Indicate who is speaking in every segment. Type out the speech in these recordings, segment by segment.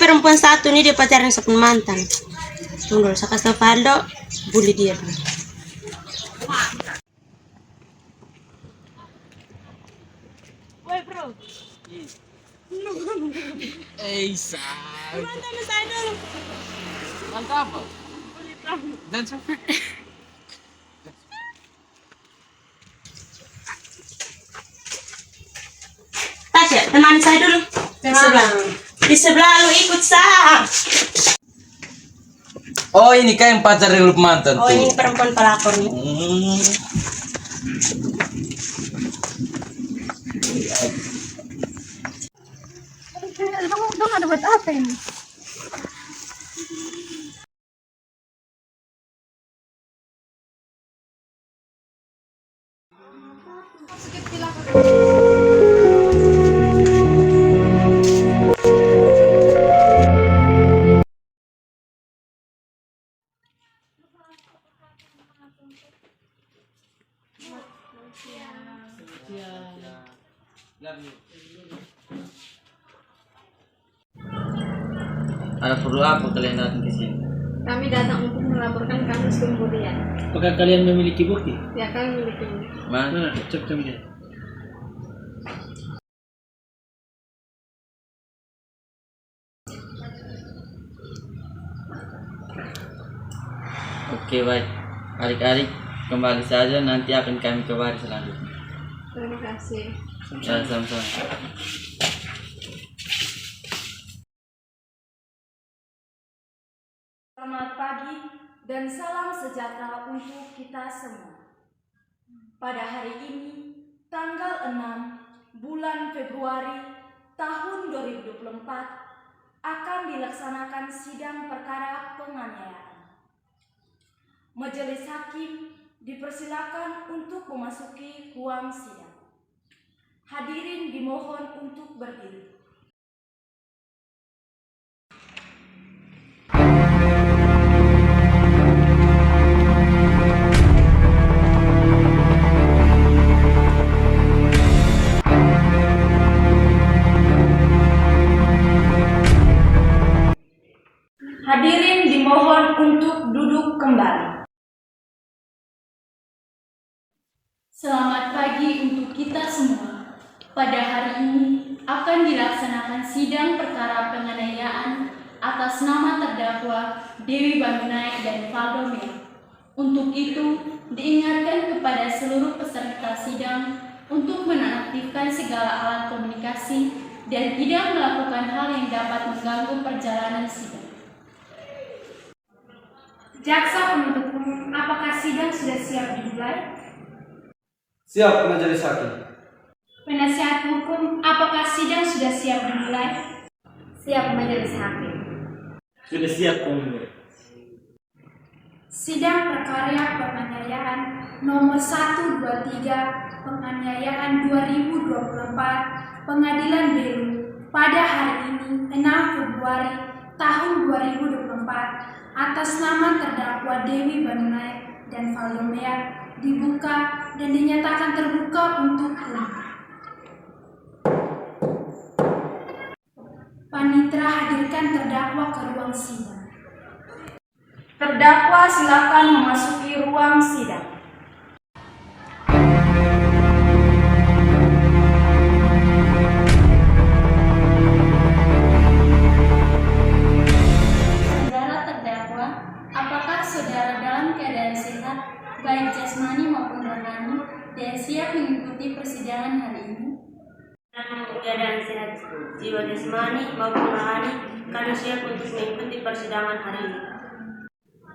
Speaker 1: perempuan satu nih dia pacaran sama mantan. Tunggu, saya kasih tau Faldo, bully dia dulu. Woi bro.
Speaker 2: Say.
Speaker 1: Mantan saya dulu.
Speaker 2: Mantan apa? Dan sampai.
Speaker 1: Tasya, temani saya dulu. Di sebelah. Di sebelah lu ikut sah.
Speaker 2: Oh ini kan yang pacar yang lu mantan
Speaker 1: Oh
Speaker 2: tuh.
Speaker 1: ini perempuan pelakor nih.
Speaker 3: Dong ada buat apa ini?
Speaker 2: Ada perlu apa kalian datang ke sini?
Speaker 3: Kami datang untuk melaporkan kasus pemburian.
Speaker 4: Apakah kalian memiliki bukti?
Speaker 3: Ya, kami memiliki.
Speaker 2: Mana?
Speaker 4: Cek kami lihat.
Speaker 2: Oke baik. Adik-adik kembali saja, nanti akan kami kembali selanjutnya.
Speaker 3: Terima kasih.
Speaker 2: Ya, sama-sama.
Speaker 5: Selamat pagi dan salam sejahtera untuk kita semua. Pada hari ini, tanggal 6 bulan Februari tahun 2024, akan dilaksanakan sidang perkara penganiayaan. Majelis hakim dipersilakan untuk memasuki ruang sidang. Hadirin dimohon untuk berdiri. Hadirin dimohon untuk duduk kembali. Selamat pagi untuk kita semua. Pada hari ini akan dilaksanakan sidang perkara penganiayaan atas nama terdakwa Dewi Bandunaek dan Faldo Mea. Untuk itu, diingatkan kepada seluruh peserta sidang untuk menonaktifkan segala alat komunikasi dan tidak melakukan hal yang dapat mengganggu perjalanan sidang. Jaksa penuntut umum, apakah sidang sudah siap dimulai?
Speaker 6: Siap, majelis hakim.
Speaker 5: Penasihat hukum, apakah sidang sudah siap dimulai?
Speaker 3: Siap, majelis hakim.
Speaker 4: Sudah siap komandan.
Speaker 5: Sidang perkara penganiayaan nomor 123 penganiayaan 2024 Pengadilan Belu pada hari ini 6 Februari tahun 2024 atas nama terdakwa Dewi Bandunaek dan Faldo Mea dibuka dan dinyatakan terbuka untuk umum. Panitera hadirkan terdakwa ke ruang sidang. Terdakwa silakan memasuki ruang sidang. Saudara terdakwa, apakah saudara dalam keadaan sehat, baik jasmani maupun rohani, dan siap mengikuti persidangan hari ini?
Speaker 1: Dalam keadaan sehat jiwa jasmani maupun rohani, kami siap untuk mengikuti persidangan hari ini.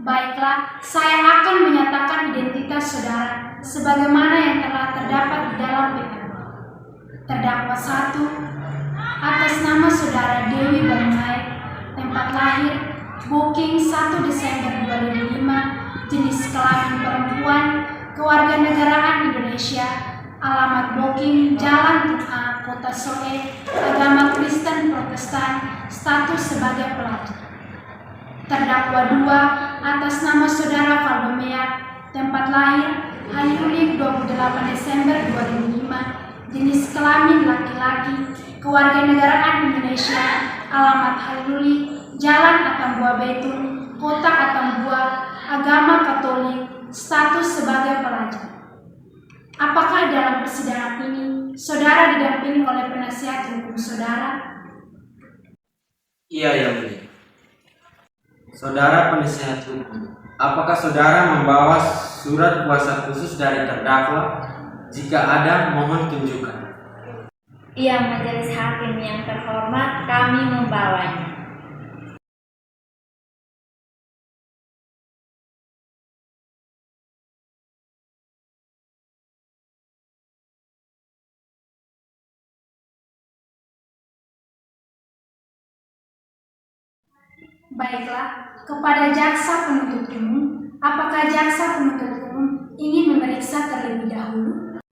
Speaker 5: Baiklah, saya akan menyatakan identitas saudara sebagaimana yang telah terdapat di dalam PKP. Terdakwa 1, atas nama saudara Dewi Bandunaek, tempat lahir Booking 1 Desember 2005, jenis kelamin perempuan, kewarganegaraan Indonesia, alamat Booking, Jalan A, Kota Soe, agama Kristen Protestan, status sebagai pelajar. Terdakwa 2, atas nama saudara Faldo Mea, tempat lahir hari Unik 28 Desember 2005, jenis kelamin laki-laki, kewarganegaraan Indonesia, alamat Haluli, jalan Atambua Baitul, kota Atambua, agama Katolik, status sebagai pelajar. Apakah dalam persidangan ini saudara didampingi oleh penasihat hukum saudara?
Speaker 6: Iya, Yang Mulia. Saudara penasihat hukum, apakah saudara membawa surat kuasa khusus dari terdakwa? Jika ada, mohon tunjukkan.
Speaker 3: Iya, Majelis Hakim yang terhormat, kami membawanya.
Speaker 5: Baiklah, kepada jaksa penuntut umum, apakah jaksa penuntut umum ingin memeriksa terlebih dahulu?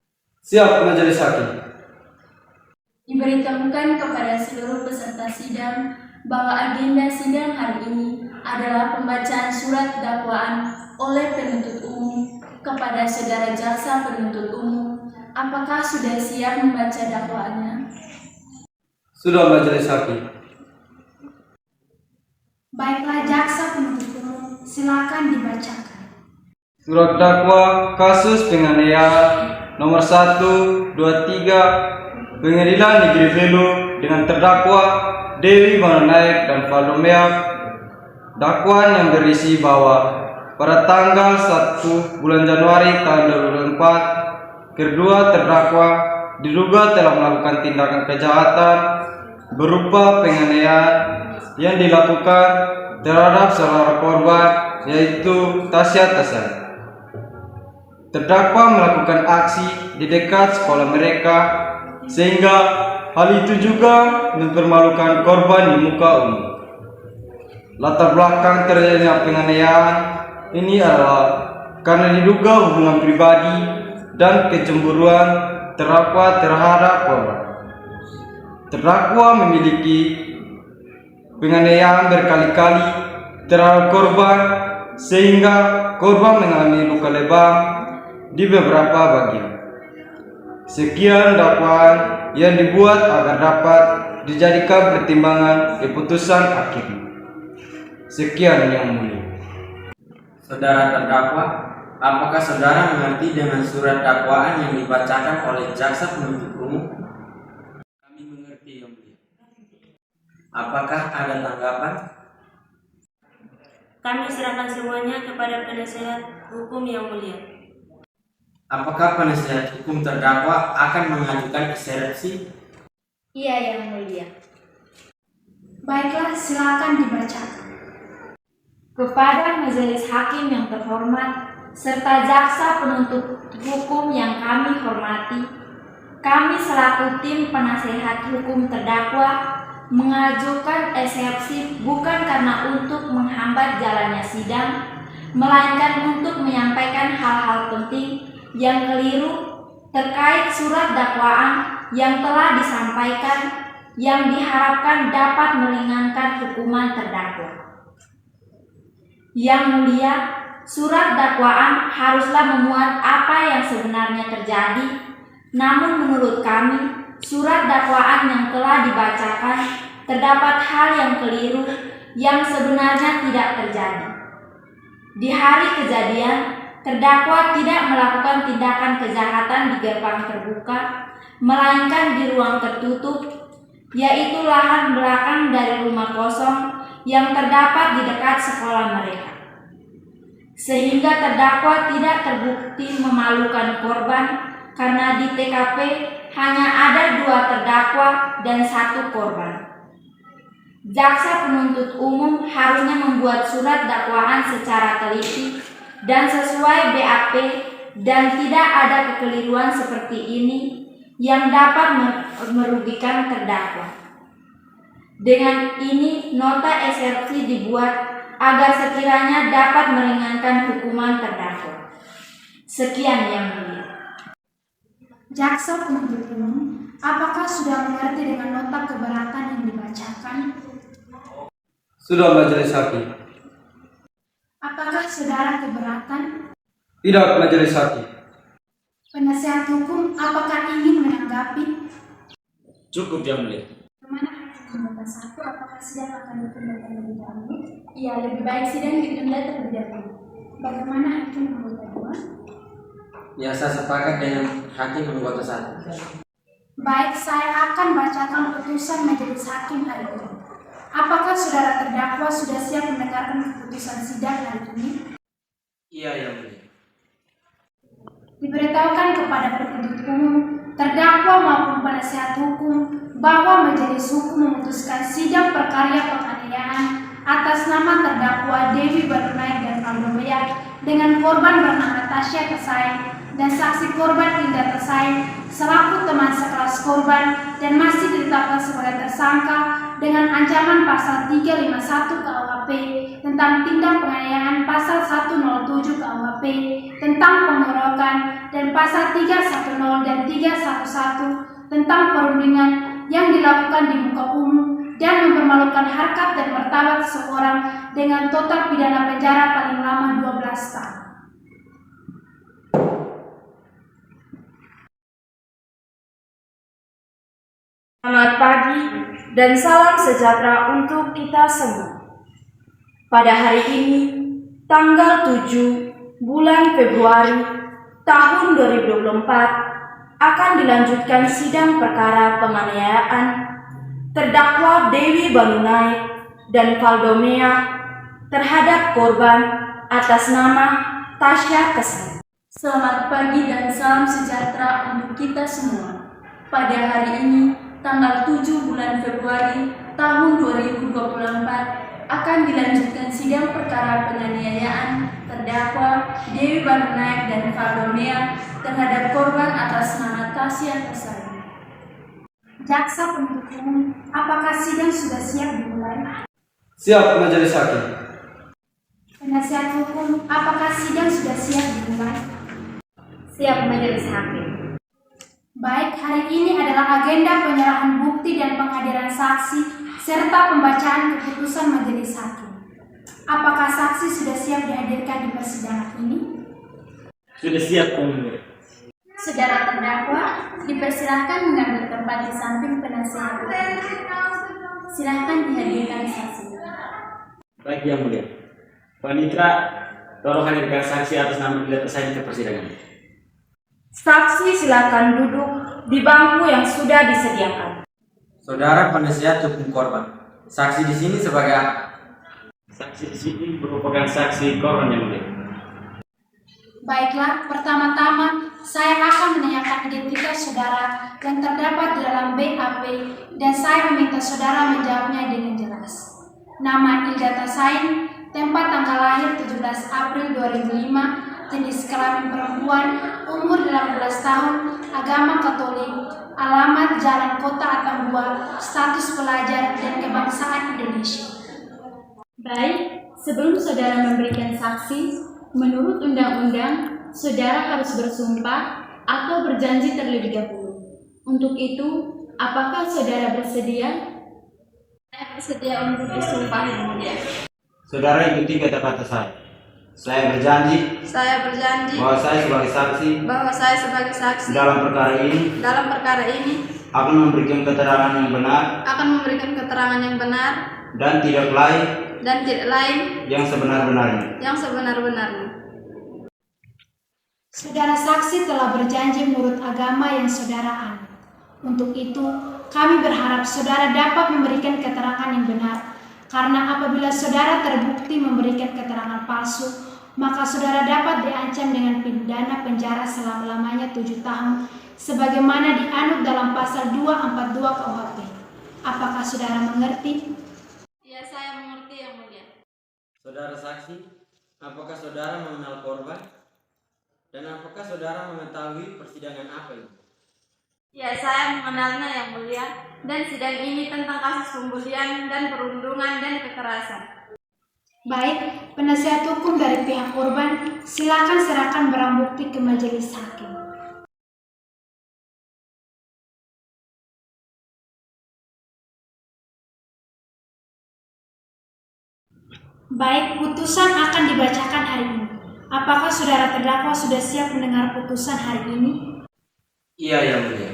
Speaker 6: Siap, Majelis Hakim.
Speaker 7: Diberitahukan kepada seluruh peserta sidang bahwa agenda sidang hari ini adalah pembacaan surat dakwaan oleh penuntut umum kepada saudara jaksa penuntut umum. Apakah sudah siap membaca dakwaannya?
Speaker 6: Sudah, Majelis Hakim.
Speaker 5: Baiklah, jaksa penuntut umum, silakan dibacakan.
Speaker 6: Surat dakwa kasus penganiayaan nomor 1, 2, 3 Pengadilan Negeri Belu dengan terdakwa Dewi Mananaik dan Faldo Meak. Dakwaan yang berisi bahwa pada tanggal 1 bulan Januari tahun 2004, kedua terdakwa diduga telah melakukan tindakan kejahatan berupa penganiayaan yang dilakukan terhadap saudara korban, yaitu Tasya Tasari. Terdakwa melakukan aksi di dekat sekolah mereka, sehingga hal itu juga mempermalukan korban di muka umum. Latar belakang terjadinya penganiayaan ini adalah karena diduga hubungan pribadi dan kecemburuan terdakwa terhadap korban. Terdakwa memiliki penganiayaan berkali-kali terhadap korban, sehingga korban mengalami luka lebam di beberapa bagian. Sekian dakwaan yang dibuat agar dapat dijadikan pertimbangan keputusan akhir. Sekian, Yang Mulia. Saudara terdakwa, apakah saudara mengerti dengan surat dakwaan yang dibacakan oleh jaksa penuntut umum? Kami mengerti, Yang Mulia. Apakah ada tanggapan?
Speaker 1: Kami serahkan semuanya kepada penasihat hukum yang mulia.
Speaker 6: Apakah penasihat hukum terdakwa akan mengajukan eksepsi?
Speaker 3: Iya, Yang Mulia.
Speaker 5: Baiklah, silakan dibacakan.
Speaker 3: Kepada Majelis Hakim yang terhormat, serta jaksa penuntut hukum yang kami hormati, kami selaku tim penasehat hukum terdakwa mengajukan eksepsi bukan karena untuk menghambat jalannya sidang, melainkan untuk menyampaikan hal-hal penting yang keliru terkait surat dakwaan yang telah disampaikan, yang diharapkan dapat meringankan hukuman terdakwa. Yang Mulia, surat dakwaan haruslah memuat apa yang sebenarnya terjadi. Namun menurut kami, surat dakwaan yang telah dibacakan terdapat hal yang keliru yang sebenarnya tidak terjadi. Di hari kejadian, terdakwa tidak melakukan tindakan kejahatan di gerbang terbuka, melainkan di ruang tertutup, yaitu lahan belakang dari rumah kosong yang terdapat di dekat sekolah mereka. Sehingga terdakwa tidak terbukti memalukan korban karena di TKP hanya ada 2 terdakwa dan 1 korban. Jaksa penuntut umum harusnya membuat surat dakwaan secara teliti dan sesuai BAP dan tidak ada kekeliruan seperti ini yang dapat merugikan terdakwa. Dengan ini, nota eksepsi dibuat agar sekiranya dapat meringankan hukuman terdakwa. Sekian, Yang Mulia.
Speaker 5: Jaksa penuntut umum, apakah sudah mengerti dengan nota keberatan yang dibacakan?
Speaker 6: Sudah, Majelis Hakim.
Speaker 5: Apakah saudara keberatan?
Speaker 6: Tidak, Majelis Hakim.
Speaker 5: Penasihat hukum, apakah ingin menanggapi?
Speaker 4: Cukup, Yang Mulia.
Speaker 5: Kemana? Tindakan 1, apakah sidang akan ditunda terlebih dahulu?
Speaker 7: Iya, lebih baik sidang ditunda terlebih dahulu.
Speaker 5: Bagaimana hakim anggota 2?
Speaker 8: Ya, saya sepakat dengan hakim anggota 1.
Speaker 5: Baik, saya akan bacakan putusan majelis hakim hari ini. Apakah saudara terdakwa sudah siap mendengarkan keputusan sidang hari ini?
Speaker 8: Iya, Yang Mulia.
Speaker 5: Diberitahukan kepada penuntut umum, terdakwa maupun penasihat hukum bahwa majelis hukum memutuskan sidang perkara penganiayaan atas nama terdakwa Dewi Banunaik dan Valdomea dengan korban bernama Tasya Tesain dan saksi korban Indah Tesain selaku teman sekelas korban dan masih ditetapkan sebagai tersangka dengan ancaman pasal 351 KUHP tentang tindak penganiayaan, pasal 107 KUHP tentang pengeroyokan dan pasal 310 dan 311 tentang perundingan yang dilakukan di muka umum dan mempermalukan harkat dan martabat seseorang dengan total pidana penjara paling lama 12 tahun.
Speaker 3: Selamat pagi dan salam sejahtera untuk kita semua. Pada hari ini, tanggal 7 bulan Februari tahun 2024, akan dilanjutkan sidang perkara penganiayaan terdakwa Dewi Banunaik dan Valdomea terhadap korban atas nama Tasya Tesain.
Speaker 7: Selamat pagi dan salam sejahtera untuk kita semua. Pada hari ini, tanggal 7 bulan Februari tahun 2024, akan dilanjutkan sidang perkara penganiayaan terdakwa Dewi Banunaik dan Valdomea terhadap korban atas nama Tasya Tesain.
Speaker 5: Jaksa penuntut umum, apakah sidang sudah siap dimulai?
Speaker 6: Siap, majelis hakim.
Speaker 5: Penasihat hukum, apakah sidang sudah siap dimulai?
Speaker 3: Siap, majelis hakim.
Speaker 5: Baik, hari ini adalah agenda penyerahan bukti dan penghadiran saksi serta pembacaan keputusan majelis hakim. Apakah saksi sudah siap dihadirkan di persidangan ini?
Speaker 4: Sudah siap, Kongres.
Speaker 7: Saudara terdakwa dipersilahkan mengambil tempat di samping penasihat hukum. Silahkan dihadirkan saksi.
Speaker 4: Baik, Yang Mulia. Panitra, tolong hadirkan saksi atas nama Indah Tesain ke persidangan.
Speaker 3: Saksi silakan duduk di bangku yang sudah disediakan.
Speaker 8: Saudara penasihat hukum korban, saksi di sini sebagai apa?
Speaker 4: Saksi di sini merupakan saksi korban, Yang Mulia.
Speaker 5: Baiklah, pertama-tama saya akan menanyakan identitas saudara yang terdapat di dalam BAP dan saya meminta saudara menjawabnya dengan jelas. Nama Indah Tesain, tempat tanggal lahir 17 April 2005, jenis kelamin perempuan, umur 18 tahun, agama Katolik, alamat Jalan Kota Atambua, status pelajar dan kebangsaan Indonesia.
Speaker 7: Baik, sebelum saudara memberikan saksi, menurut undang-undang, saudara harus bersumpah atau berjanji terlebih dahulu. Untuk itu, apakah saudara bersedia?
Speaker 3: Saya bersedia untuk disumpah, Yang Mulia.
Speaker 6: Saudara ikuti kata-kata saya. Saya berjanji
Speaker 3: Saya berjanji
Speaker 6: bahwa saya sebagai saksi
Speaker 3: bahwa saya sebagai saksi
Speaker 6: dalam perkara ini akan memberikan keterangan yang benar dan tidak lain yang sebenar-benarnya.
Speaker 5: Saudara saksi telah berjanji menurut agama yang saudara anut. Untuk itu, kami berharap saudara dapat memberikan keterangan yang benar. Karena apabila saudara terbukti memberikan keterangan palsu, maka saudara dapat diancam dengan pidana penjara selama-lamanya 7 tahun, sebagaimana dianut dalam pasal 242 KUHP. Apakah saudara mengerti?
Speaker 3: Ya, saya mengerti, Yang Mulia.
Speaker 8: Saudara saksi, apakah saudara mengenal korban? Dan apakah saudara mengetahui persidangan apa ini?
Speaker 3: Ya, saya mengenalnya, Yang Mulia, dan sidang ini tentang kasus pembulian dan perundungan dan kekerasan.
Speaker 5: Baik, penasihat hukum dari pihak korban, silakan serahkan barang bukti ke majelis hakim. Baik, putusan akan dibacakan hari ini. Apakah saudara terdakwa sudah siap mendengar putusan hari ini?
Speaker 8: Iya, Yang Mulia.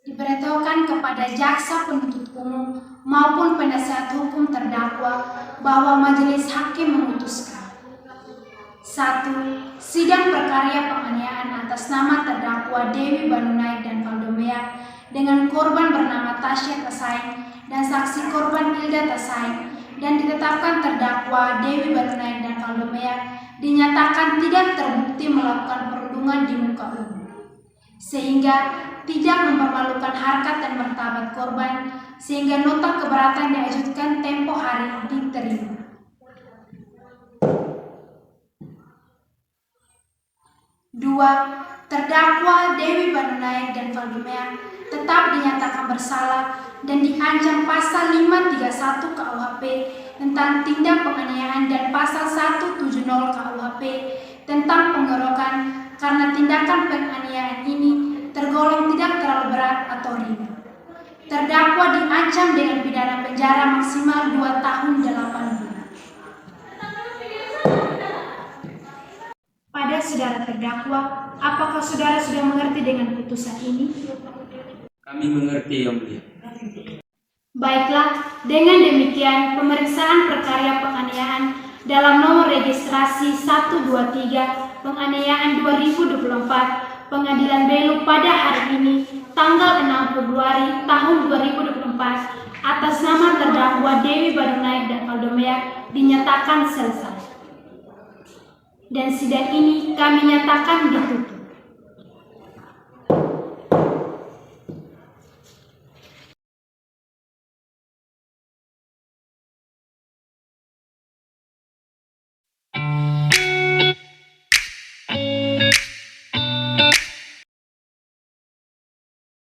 Speaker 5: diberitahukan kepada jaksa penuntut umum maupun penasihat hukum terdakwa bahwa majelis hakim memutuskan: 1. Sidang perkara penganiayaan atas nama terdakwa Dewi Banunaik dan Valdomea dengan korban bernama Tasya Tasain dan saksi korban Hilda Tasain dan ditetapkan terdakwa Dewi Banunaik dan Valdomea dinyatakan tidak terbukti melakukan perundungan di muka umum, sehingga tidak mempermalukan harkat dan martabat korban, sehingga nota keberatan diajukan tempo hari diterima. 2. Terdakwa Dewi Banunaik dan Valdomea tetap dinyatakan bersalah dan diancam pasal 531 KUHP tentang tindak penganiayaan dan pasal 170 KUHP tentang pengeroyokan karena tindakan penganiayaan ini tergolong tidak terlalu berat atau ringan. Terdakwa diancam dengan pidana penjara maksimal 2 tahun 8 bulan. Pada saudara terdakwa, apakah saudara sudah mengerti dengan putusan ini?
Speaker 4: Kami mengerti, Yang Mulia.
Speaker 5: Baiklah, dengan demikian pemeriksaan perkara penganiayaan dalam nomor registrasi 123 penganiayaan 2024 Pengadilan Belu pada hari ini tanggal 6 Februari tahun 2024 atas nama terdakwa Dewi Banunaik dan Valdomea dinyatakan selesai. Dan sidang ini kami nyatakan ditutup.